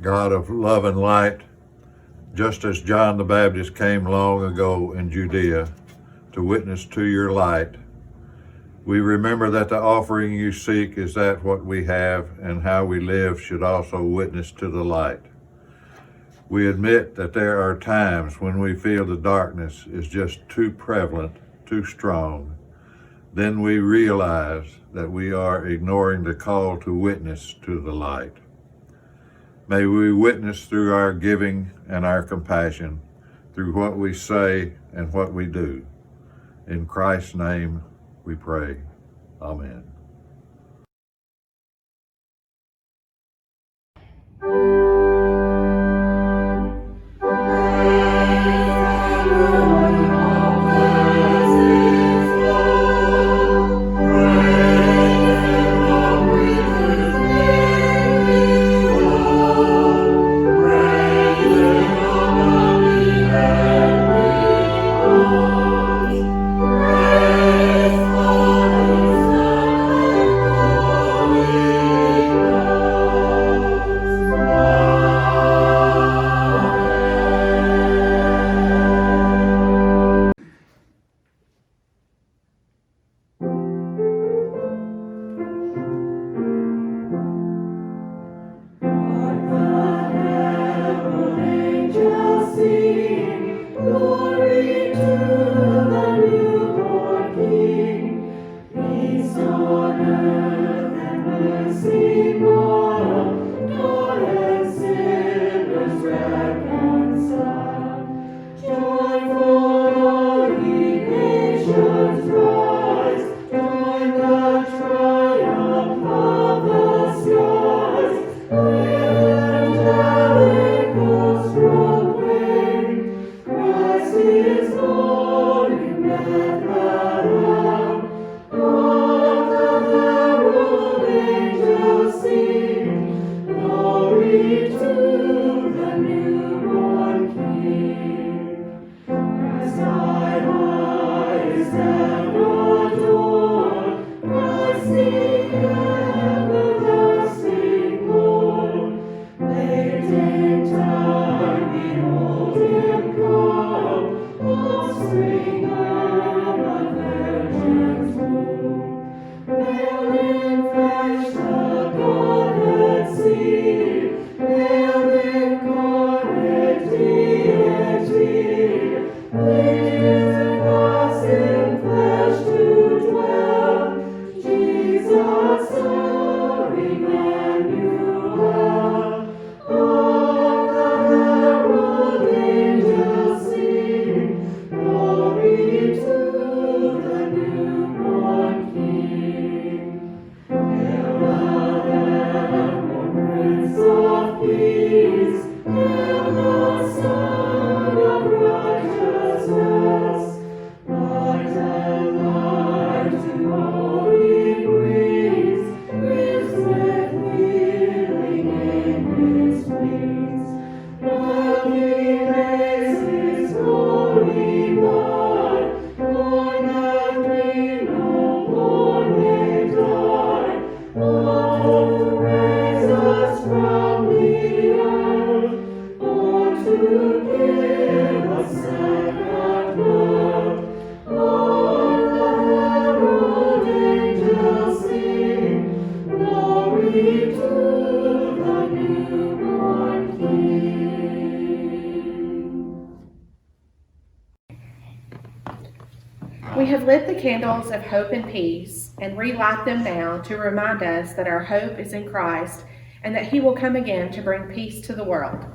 God of love and light, just as John the Baptist came long ago in Judea to witness to your light, we remember that the offering you seek is that what we have and how we live should also witness to the light. We admit that there are times when we feel the darkness is just too prevalent, too strong. Then we realize that we are ignoring the call to witness to the light. May we witness through our giving and our compassion, through what we say and what we do. In Christ's name we pray. Amen. We have lit the candles of hope and peace and relight them now to remind us that our hope is in Christ and that He will come again to bring peace to the world.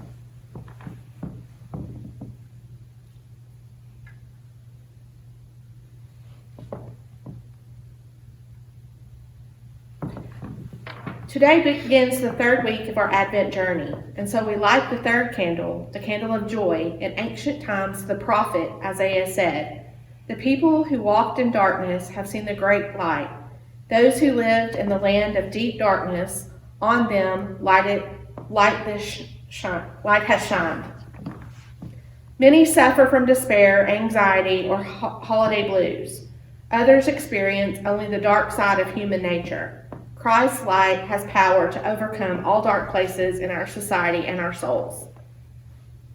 Today begins the third week of our Advent journey, and so we light the third candle, the candle of joy. In ancient times, the prophet Isaiah said, "The people who walked in darkness have seen the great light. Those who lived in the land of deep darkness, on them light has shined." Many suffer from despair, anxiety, or holiday blues. Others experience only the dark side of human nature. Christ's light has power to overcome all dark places in our society and our souls.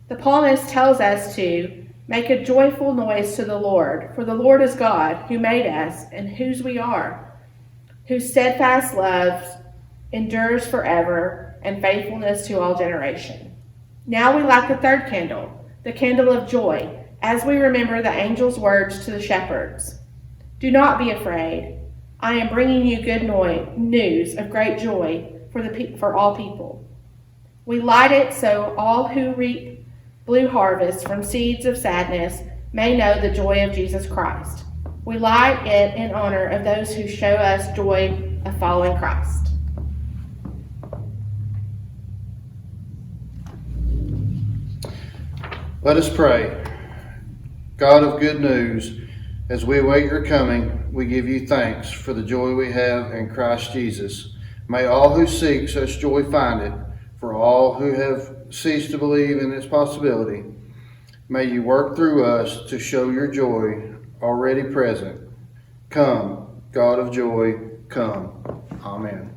The psalmist tells us to make a joyful noise to the Lord, for the Lord is God, who made us and whose we are, whose steadfast love endures forever and faithfulness to all generation. Now we light the third candle, the candle of joy, as we remember the angel's words to the shepherds. "Do not be afraid. I am bringing you good news of great joy for all people." We light it so all who reap blue harvests from seeds of sadness may know the joy of Jesus Christ. We light it in honor of those who show us joy of following Christ. Let us pray. God of good news, as we await your coming, we give you thanks for the joy we have in Christ Jesus. May all who seek such joy find it. For all who have ceased to believe in its possibility, may you work through us to show your joy already present. Come, God of joy, come. Amen.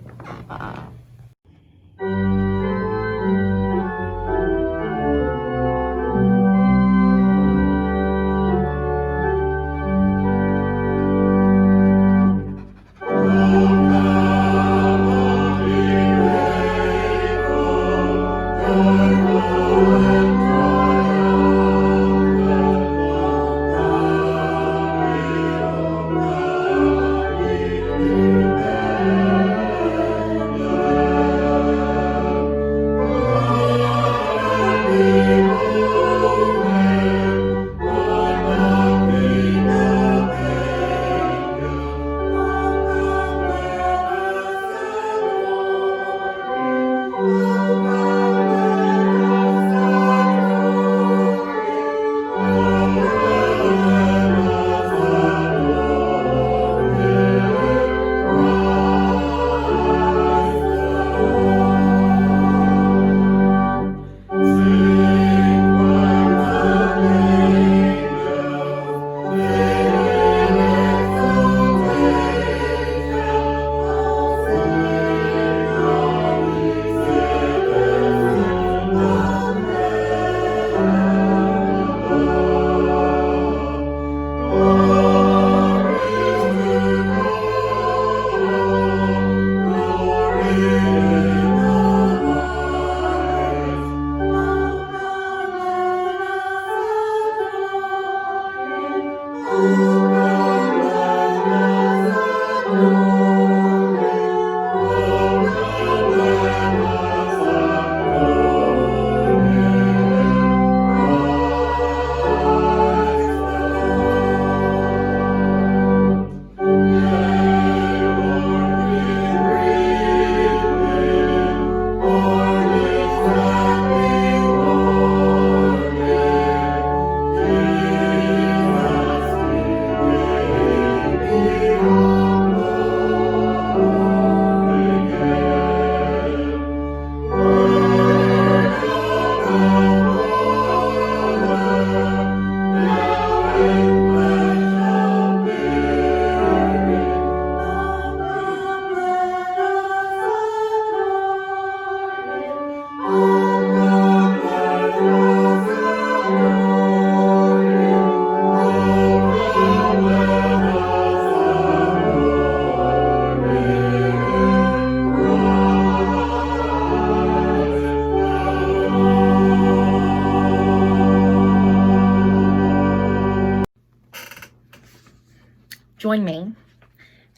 Join me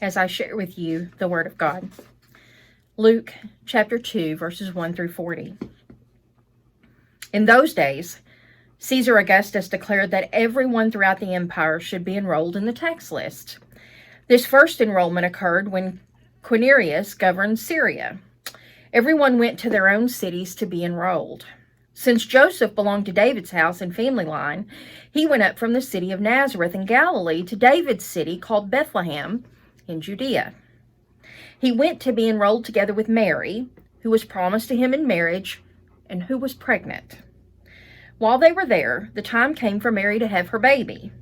as I share with you the Word of God. Luke chapter 2, verses 1 through 40. In those days, Caesar Augustus declared that everyone throughout the empire should be enrolled in the tax list. This first enrollment occurred when Quirinius governed Syria. Everyone went to their own cities to be enrolled. Since Joseph belonged to David's house and family line, he went up from the city of Nazareth in Galilee to David's city called Bethlehem in Judea. He went to be enrolled together with Mary, who was promised to him in marriage and who was pregnant. While they were there, the time came for Mary to have her baby.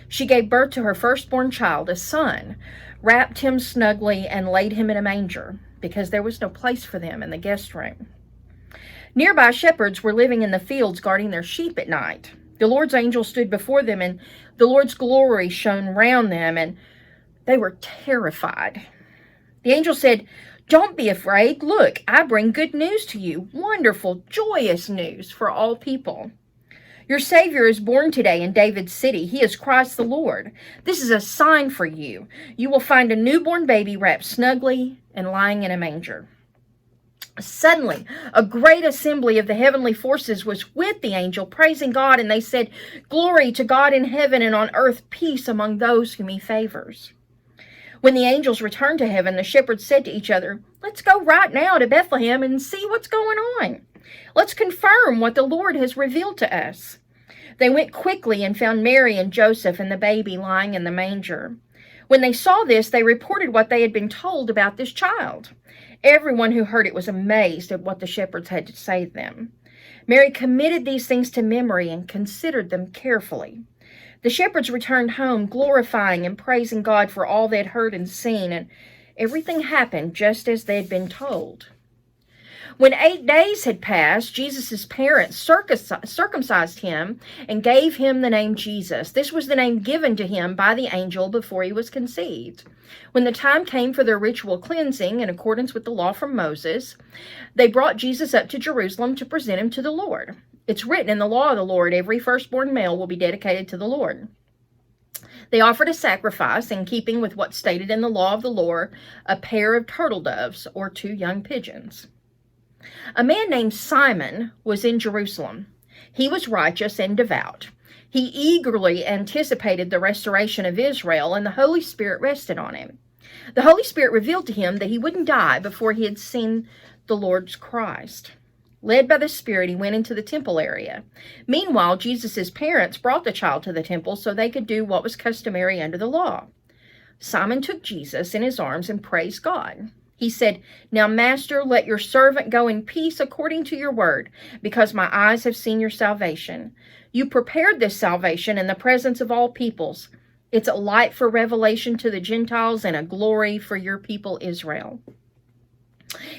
She gave birth to her firstborn child, a son, wrapped him snugly, and laid him in a manger, because there was no place for them in the guest room. Nearby shepherds were living in the fields guarding their sheep at night. The Lord's angel stood before them, and the Lord's glory shone round them, and they were terrified. The angel said, "Don't be afraid. Look, I bring good news to you, wonderful, joyous news for all people. Your Savior is born today in David's city. He is Christ the Lord. This is a sign for you. You will find a newborn baby wrapped snugly and lying in a manger." Suddenly, a great assembly of the heavenly forces was with the angel, praising God, and they said, "Glory to God in heaven, and on earth peace among those whom he favors." When the angels returned to heaven, the shepherds said to each other, "Let's go right now to Bethlehem and see what's going on. Let's confirm what the Lord has revealed to us." They went quickly and found Mary and Joseph and the baby lying in the manger. When they saw this, they reported what they had been told about this child. Everyone who heard it was amazed at what the shepherds had to say to them. Mary committed these things to memory and considered them carefully. The shepherds returned home, glorifying and praising God for all they had heard and seen, and everything happened just as they had been told. When 8 days had passed, Jesus' parents circumcised him and gave him the name Jesus. This was the name given to him by the angel before he was conceived. When the time came for their ritual cleansing, in accordance with the law from Moses, they brought Jesus up to Jerusalem to present him to the Lord. It's written in the law of the Lord, every firstborn male will be dedicated to the Lord. They offered a sacrifice in keeping with what's stated in the law of the Lord, a pair of turtle doves or 2 young pigeons. A man named Simon was in Jerusalem. He was righteous and devout. He eagerly anticipated the restoration of Israel, and the Holy Spirit rested on him. The Holy Spirit revealed to him that he wouldn't die before he had seen the Lord's Christ. Led by the Spirit, he went into the temple area. Meanwhile, Jesus' parents brought the child to the temple so they could do what was customary under the law. Simon took Jesus in his arms and praised God. He said, "Now, Master, let your servant go in peace according to your word, because my eyes have seen your salvation. You prepared this salvation in the presence of all peoples. It's a light for revelation to the Gentiles and a glory for your people Israel."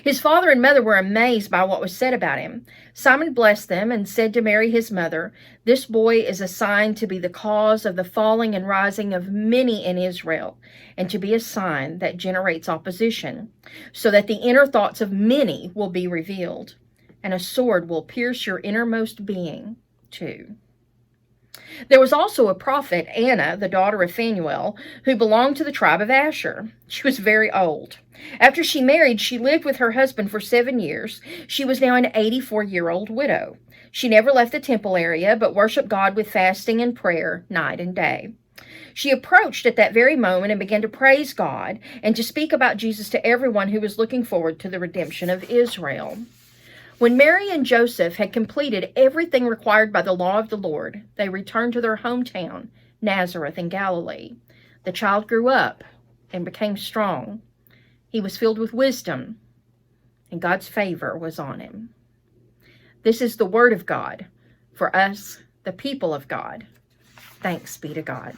His father and mother were amazed by what was said about him. Simon blessed them and said to Mary his mother, "This boy is assigned to be the cause of the falling and rising of many in Israel, and to be a sign that generates opposition, so that the inner thoughts of many will be revealed, and a sword will pierce your innermost being too." There was also a prophet, Anna, the daughter of Phanuel, who belonged to the tribe of Asher. She was very old. After she married, she lived with her husband for 7 years. She was now an 84-year-old widow. She never left the temple area, but worshiped God with fasting and prayer night and day. She approached at that very moment and began to praise God and to speak about Jesus to everyone who was looking forward to the redemption of Israel. When Mary and Joseph had completed everything required by the law of the Lord, they returned to their hometown, Nazareth in Galilee. The child grew up and became strong. He was filled with wisdom, and God's favor was on him. This is the word of God for us, the people of God. Thanks be to God.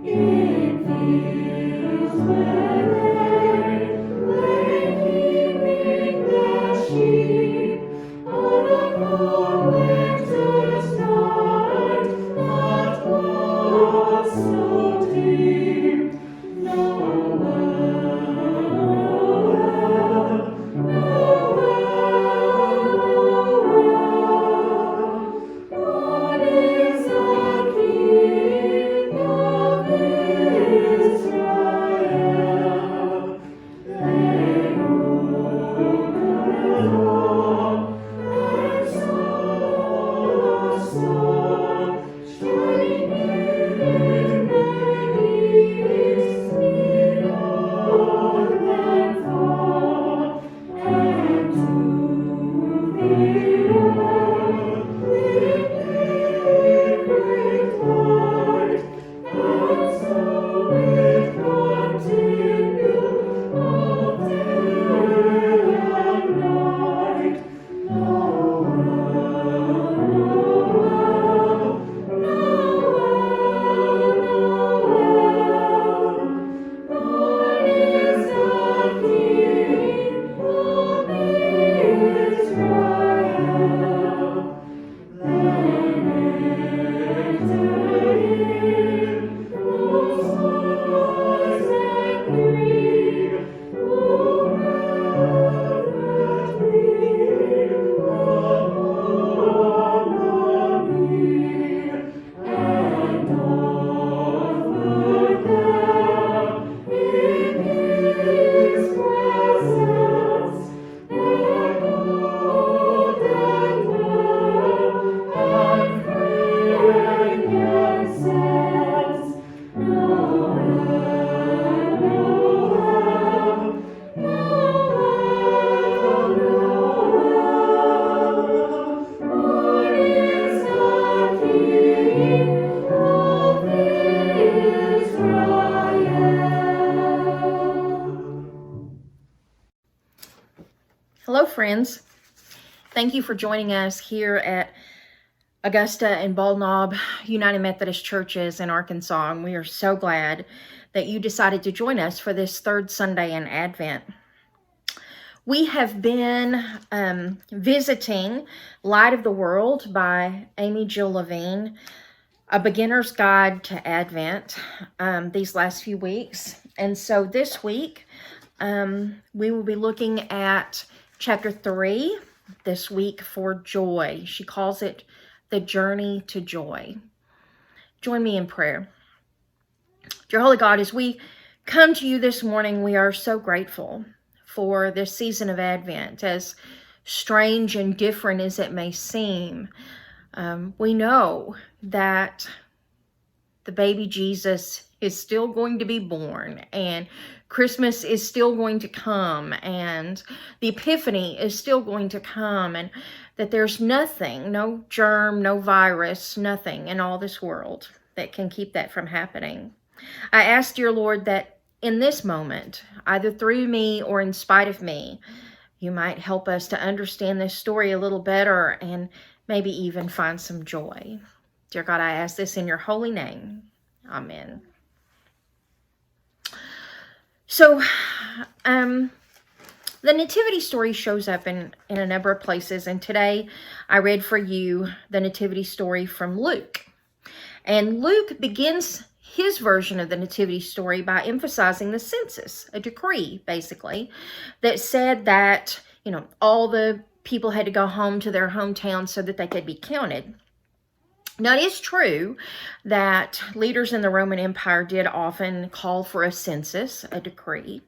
In fields Hello, friends. Thank you for joining us here at Augusta and Bald Knob United Methodist Churches in Arkansas. And we are so glad that you decided to join us for this third Sunday in Advent. We have been visiting Light of the World by Amy Jill Levine, A Beginner's Guide to Advent, these last few weeks. And so this week, we will be looking at chapter 3 this week for joy. She calls it the journey to joy. Join me in prayer. Dear Holy God, as we come to you this morning, we are so grateful for this season of Advent. As strange and different as it may seem, we know that the baby Jesus is still going to be born, and Christmas is still going to come, and the Epiphany is still going to come, and that there's nothing, no germ, no virus, nothing in all this world that can keep that from happening. I ask, dear Lord, that in this moment, either through me or in spite of me, you might help us to understand this story a little better and maybe even find some joy. Dear God, I ask this in your holy name. Amen. So, the nativity story shows up in a number of places, and today I read for you the nativity story from Luke. And Luke begins his version of the nativity story by emphasizing the census, a decree, basically, that said that, all the people had to go home to their hometown so that they could be counted. Now, it is true that leaders in the Roman Empire did often call for a census, a decree,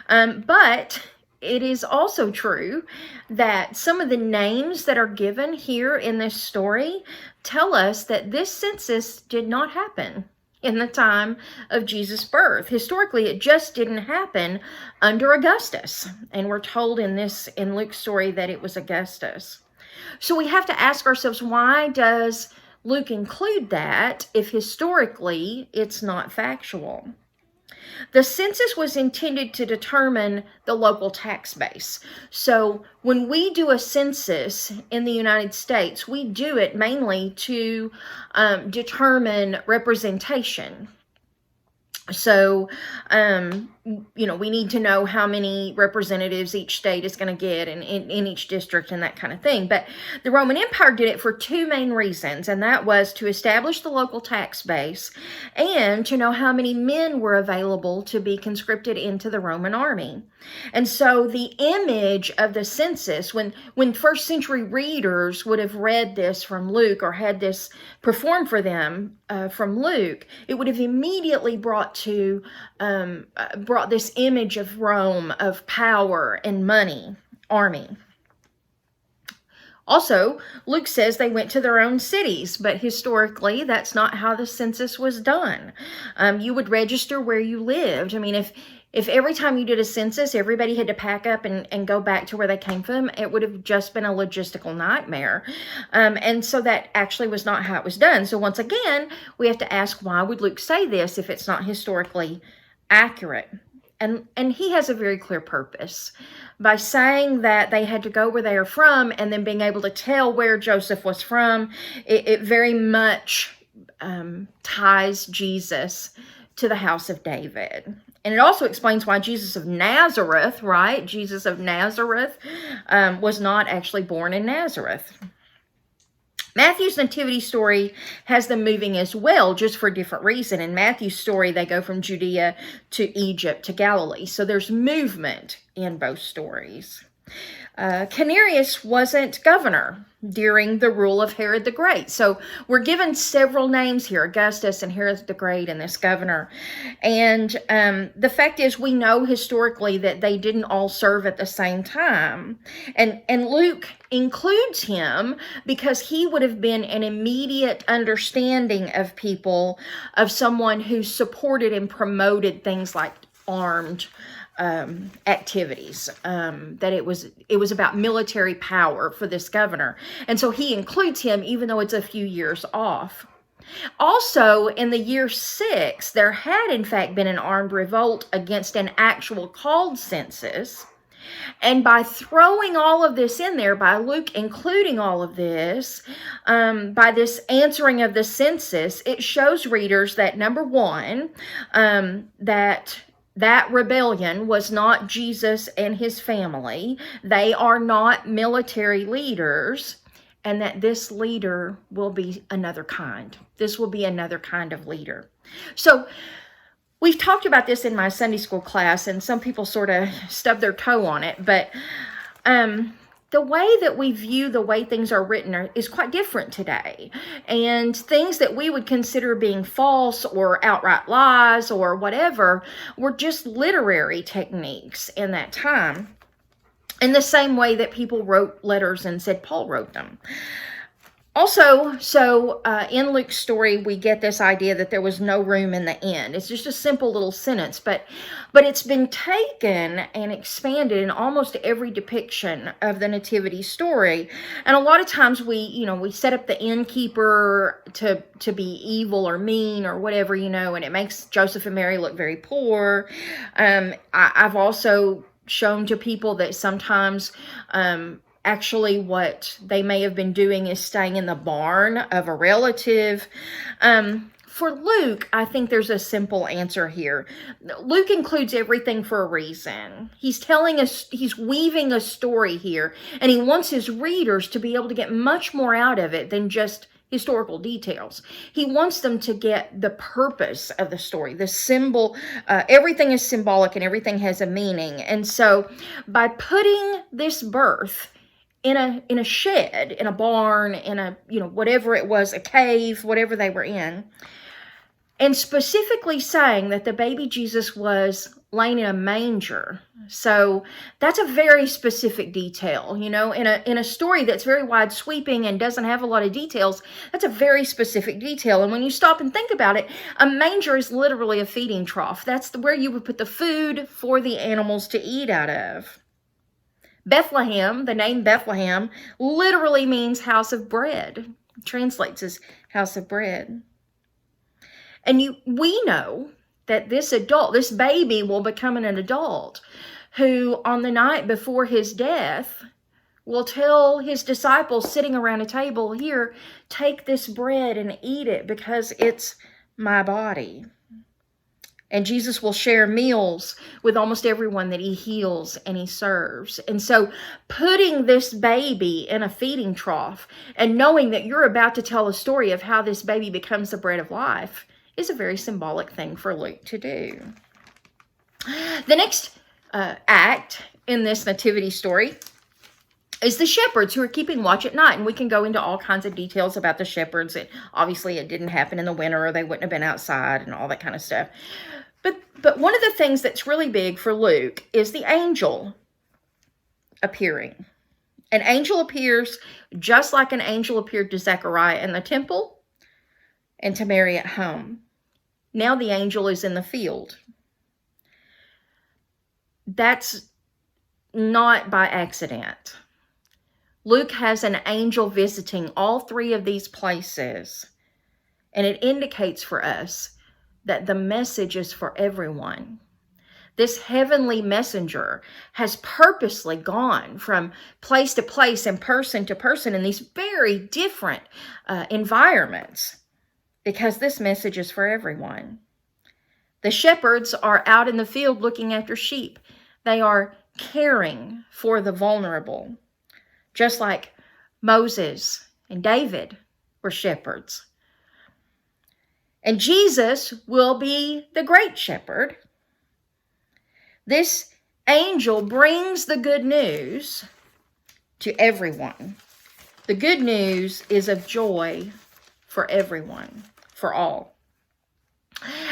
but it is also true that some of the names that are given here in this story tell us that this census did not happen in the time of Jesus' birth. Historically, it just didn't happen under Augustus, and we're told in Luke's story that it was Augustus. So we have to ask ourselves, why does Luke include that if historically it's not factual? The census was intended to determine the local tax base. So when we do a census in the United States, we do it mainly to determine representation. So, we need to know how many representatives each state is going to get in each district and that kind of thing. But the Roman Empire did it for two main reasons, and that was to establish the local tax base and to know how many men were available to be conscripted into the Roman army. And so the image of the census, when first century readers would have read this from Luke or had this performed for them from Luke, it would have immediately brought this image of Rome, of power and money, army. Also, Luke says they went to their own cities, but historically, that's not how the census was done. You would register where you lived. I mean, if every time you did a census, everybody had to pack up and go back to where they came from, it would have just been a logistical nightmare. And so that actually was not how it was done. So once again, we have to ask, why would Luke say this if it's not historically accurate? And he has a very clear purpose. By saying that they had to go where they are from and then being able to tell where Joseph was from, it very much ties Jesus to the house of David. And it also explains why Jesus of Nazareth, right? Jesus of Nazareth was not actually born in Nazareth. Matthew's nativity story has them moving as well, just for a different reason. In Matthew's story, they go from Judea to Egypt to Galilee. So there's movement in both stories. Quirinius wasn't governor during the rule of Herod the Great. So we're given several names here, Augustus and Herod the Great and this governor. And the fact is, we know historically that they didn't all serve at the same time. And Luke includes him because he would have been an immediate understanding of people, of someone who supported and promoted things like armed activities, that it was about military power for this governor. And so he includes him even though it's a few years off. Also, in the year 6, there had in fact been an armed revolt against an actual called census. And by throwing all of this in there, by Luke including all of this, by this answering of the census, it shows readers that, number one, that rebellion was not Jesus and his family. They are not military leaders, and that this leader will be another kind. This will be another kind of leader. So we've talked about this in my Sunday school class, and some people sort of stub their toe on it, but the way that we view the way things are written is quite different today. And things that we would consider being false or outright lies or whatever were just literary techniques in that time, in the same way that people wrote letters and said Paul wrote them. Also, in Luke's story, we get this idea that there was no room in the inn. It's just a simple little sentence, but it's been taken and expanded in almost every depiction of the nativity story. And a lot of times we set up the innkeeper to be evil or mean or whatever, and it makes Joseph and Mary look very poor. I've also shown to people that sometimes actually what they may have been doing is staying in the barn of a relative. For Luke, I think there's a simple answer here. Luke includes everything for a reason. He's telling us, he's weaving a story here, and he wants his readers to be able to get much more out of it than just historical details. He wants them to get the purpose of the story, the symbol. Everything is symbolic and everything has a meaning. And so by putting this birth in a shed, in a barn, in a, whatever it was, a cave, whatever they were in, and specifically saying that the baby Jesus was laying in a manger. So that's a very specific detail, in a story that's very wide sweeping and doesn't have a lot of details. That's a very specific detail. And when you stop and think about it, a manger is literally a feeding trough. That's where you would put the food for the animals to eat out of. Bethlehem, the name Bethlehem, literally means house of bread. It translates as house of bread. And we know that this baby will become an adult who, on the night before his death, will tell his disciples sitting around a table, "Here, take this bread and eat it because it's my body." And Jesus will share meals with almost everyone that he heals and he serves. And so putting this baby in a feeding trough and knowing that you're about to tell a story of how this baby becomes the bread of life is a very symbolic thing for Luke to do. The next act in this nativity story is the shepherds who are keeping watch at night. And we can go into all kinds of details about the shepherds. Obviously, it didn't happen in the winter, or they wouldn't have been outside and all that kind of stuff. But one of the things that's really big for Luke is the angel appearing. An angel appears just like an angel appeared to Zechariah in the temple and to Mary at home. Now the angel is in the field. That's not by accident. Luke has an angel visiting all three of these places, and it indicates for us that the message is for everyone. This heavenly messenger has purposely gone from place to place and person to person in these very different environments because this message is for everyone. The shepherds are out in the field looking after sheep. They are caring for the vulnerable, just like Moses and David were shepherds. And Jesus will be the great shepherd. This angel brings the good news to everyone. The good news is of joy for everyone, for all.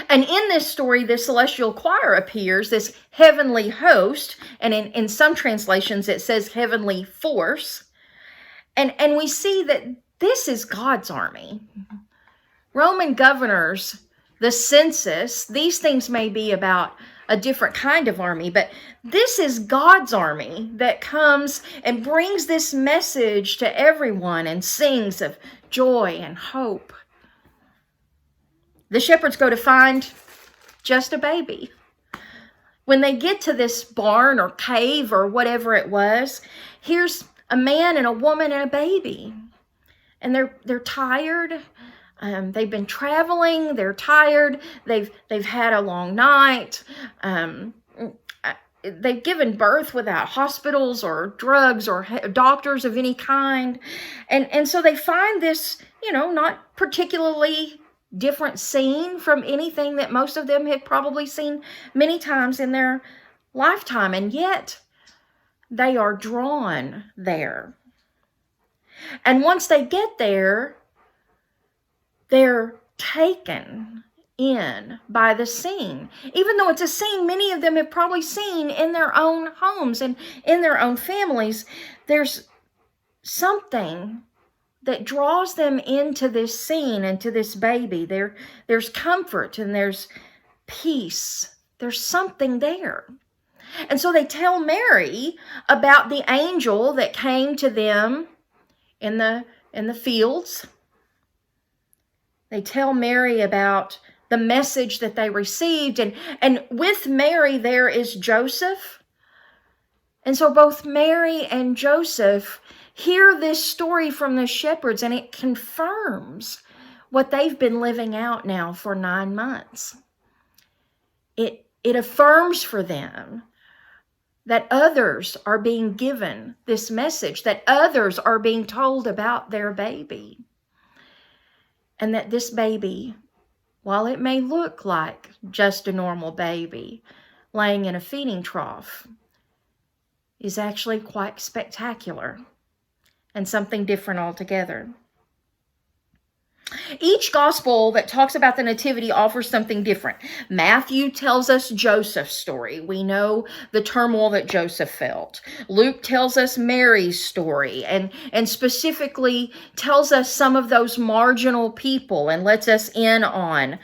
And in this story, the celestial choir appears, this heavenly host, and in some translations it says heavenly force. And we see that this is God's army. Roman governors, the census, these things may be about a different kind of army, but this is God's army that comes and brings this message to everyone and sings of joy and hope. The shepherds go to find just a baby. when they get to this barn or cave or whatever it was, here's a man and a woman and a baby. And they're tired. They've been traveling. They're tired. They've had a long night. They've given birth without hospitals or drugs or doctors of any kind. And so they find this, not particularly different scene from anything that most of them have probably seen many times in their lifetime. And yet they are drawn there. And once they get there, they're taken in by the scene. Even though it's a scene many of them have probably seen in their own homes and in their own families, there's something that draws them into this scene, into this baby. There's comfort and there's peace. There's something there. And so they tell Mary about the angel that came to them in the fields. They tell Mary about the message that they received. And with Mary there is Joseph. And so both Mary and Joseph hear this story from the shepherds, and it confirms what they've been living out now for 9 months. It affirms for them that others are being given this message, that others are being told about their baby. And that this baby, while it may look like just a normal baby laying in a feeding trough, is actually quite spectacular and something different altogether. Each gospel that talks about the nativity offers something different. Matthew tells us Joseph's story. We know the turmoil that Joseph felt. Luke tells us Mary's story and specifically tells us some of those marginal people and lets us in on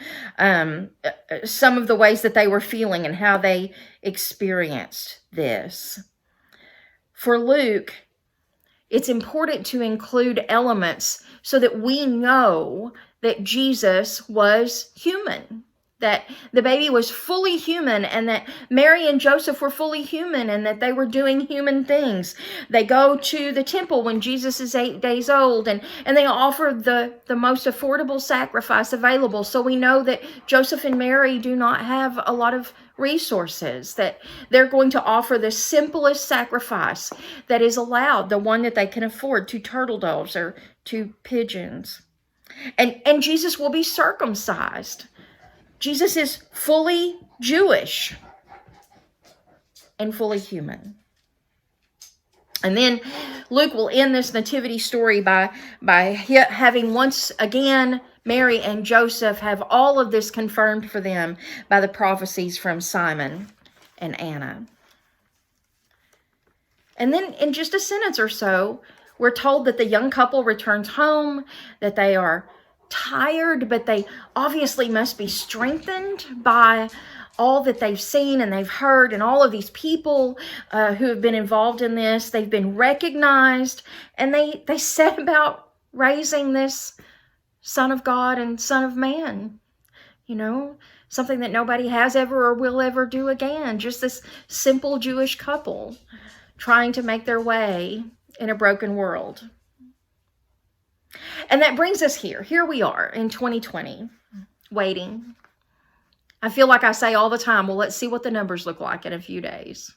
some of the ways that they were feeling and how they experienced this. For Luke, it's important to include elements so that we know that Jesus was human, that the baby was fully human, and that Mary and Joseph were fully human, and that they were doing human things. They go to the temple when Jesus is 8 days old, and they offer the most affordable sacrifice available. So we know that Joseph and Mary do not have a lot of resources, that they're going to offer the simplest sacrifice that is allowed, the one that they can afford, 2 turtle doves or 2 pigeons. And Jesus will be circumcised. Jesus is fully Jewish and fully human. And then Luke will end this nativity story by having once again Mary and Joseph have all of this confirmed for them by the prophecies from Simon and Anna. And then in just a sentence or so, we're told that the young couple returns home, that they are tired, but they obviously must be strengthened by all that they've seen and they've heard, and all of these people who have been involved in this. They've been recognized, and they set about raising this Son of God and Son of Man. Something that nobody has ever or will ever do again. Just this simple Jewish couple trying to make their way in a broken world. And that brings us here. Here we are in 2020, waiting. I feel like I say all the time, well, let's see what the numbers look like in a few days.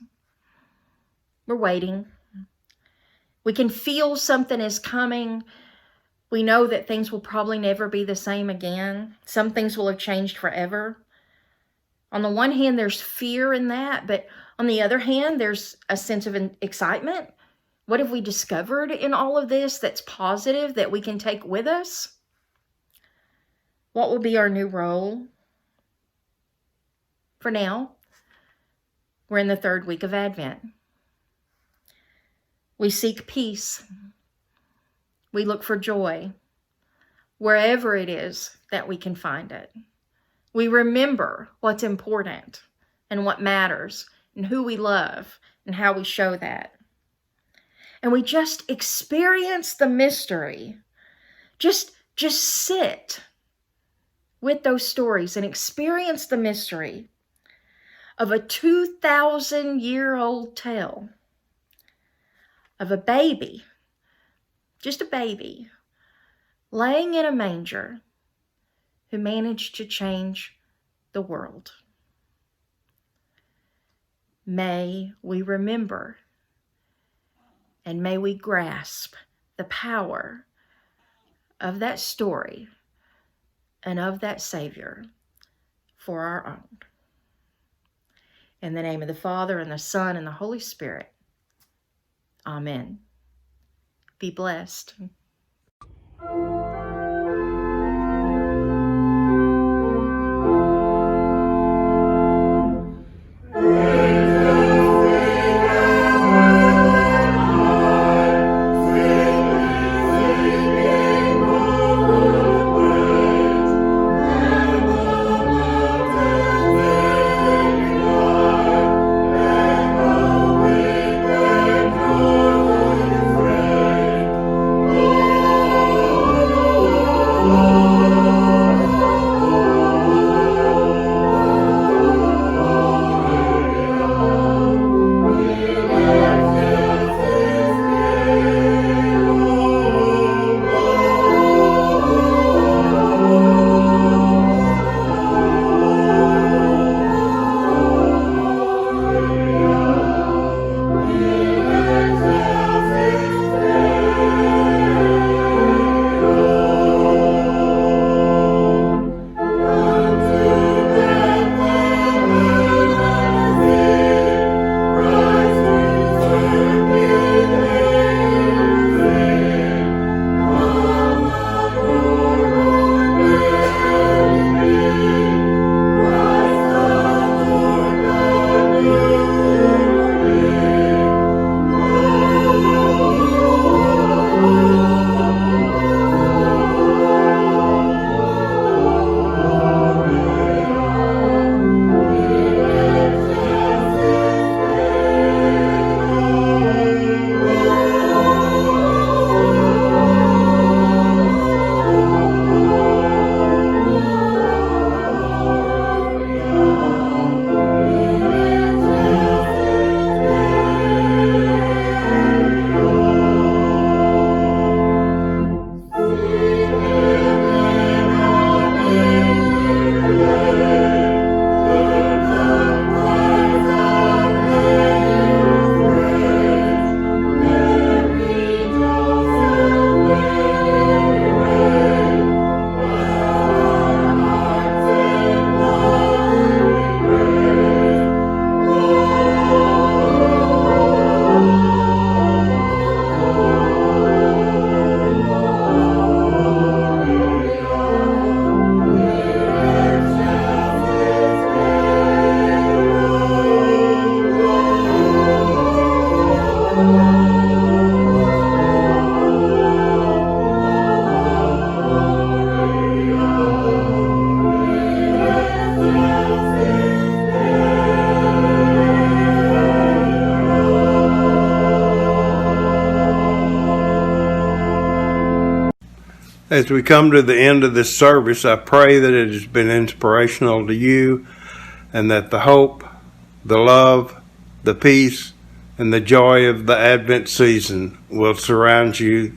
We're waiting. We can feel something is coming. We know that things will probably never be the same again. Some things will have changed forever. On the one hand, there's fear in that, but on the other hand, there's a sense of excitement. What have we discovered in all of this that's positive that we can take with us? What will be our new role? For now, we're in the 3rd week of Advent. We seek peace. We look for joy wherever it is that we can find it. We remember what's important and what matters and who we love and how we show that. And we just experience the mystery. Just sit with those stories and experience the mystery of a 2,000-year-old tale of a baby, just a baby, laying in a manger who managed to change the world. May we remember and may we grasp the power of that story and of that Savior for our own. In the name of the Father, and the Son, and the Holy Spirit. Amen. Be blessed. As we come to the end of this service, I pray that it has been inspirational to you and that the hope, the love, the peace, and the joy of the Advent season will surround you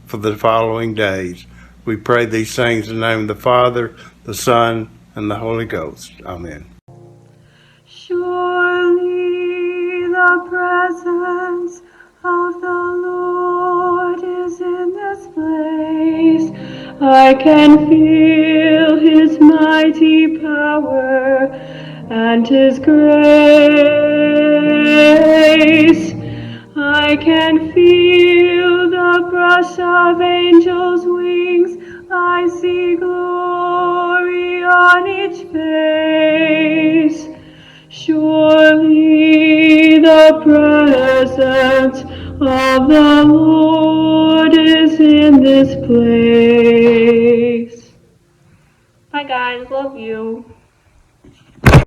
for the following days. We pray these things in the name of the Father, the Son, and the Holy Ghost. Amen. Surely the presence of the Lord is in this place. I can feel His mighty power and His grace. I can feel the brush of angels' wings. I see glory on each face. Surely the presence of the Lord is in this place. Bye guys, love you.